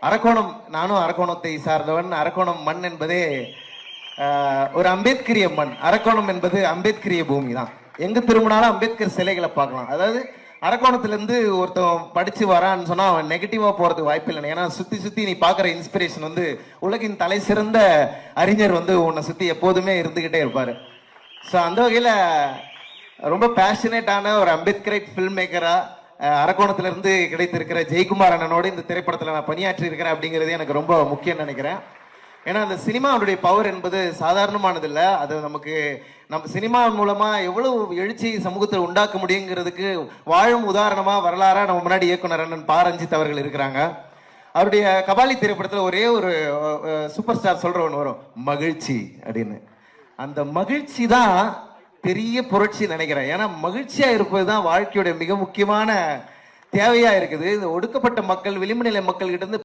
அரக்கோணம், நானும் அரக்கோணத்தை சார்ந்தவன். அரக்கோணம் மண் என்பதே ஒரு அம்பேத்கரிய மண். அரக்கோணம் என்பது அம்பேத்கரிய பூமி தான். எங்க திரும்பினாலும் அம்பேத்கர் சிலைகளை பார்க்கலாம். அதாவது அரக்கோணத்துல இருந்து ஒருத்தன் படிச்சு வரான்னு சொன்னா அவன் நெகட்டிவா போறதுக்கு வாய்ப்பு இல்லை. ஏன்னா சுத்தி சுத்தி நீ பாக்குற இன்ஸ்பிரேஷன் வந்து உலகின் தலை சிறந்த அறிஞர் வந்து உன்னை சுத்தி எப்போதுமே இருந்துகிட்டே இருப்பாரு. ஸோ அந்த வகையில ரொம்ப பேஷனேட்டான ஒரு அம்பேத்கரைட் ஃபில்ம் மேக்கரா அரக்கோணத்துல இருந்து கிடைத்திருக்கிற ஜெயக்குமார் அண்ணனோடு இந்த திரைப்படத்துல நான் பணியாற்றி இருக்கிறேன் அப்படிங்கிறது எனக்கு ரொம்ப முக்கியம் நினைக்கிறேன். ஏன்னா அந்த சினிமாவுடைய பவர் என்பது சாதாரணமானது இல்லை. அது நமக்கு நம்ம சினிமா மூலமா எவ்வளவு எழுச்சி சமூகத்தில் உண்டாக்க முடியுங்கிறதுக்கு வாழும் உதாரணமா வரலாறா நம்ம முன்னாடி இயக்குனர் அண்ணன் பா. ரஞ்சித் அவர்கள் இருக்கிறாங்க. அவருடைய கபாலி திரைப்படத்துல ஒரே ஒரு சூப்பர் ஸ்டார் சொல்ற ஒன்று வரும், மகிழ்ச்சி அப்படின்னு. அந்த மகிழ்ச்சி தான் பெரிய புரட்சி நினைக்கிறேன். ஏன்னா மகிழ்ச்சியா இருப்பது தான் வாழ்க்கையுடைய மிக முக்கியமான தேவையா இருக்குது. ஒடுக்கப்பட்ட மக்கள், விளிம்பு நிலை மக்கள் கிட்ட இருந்து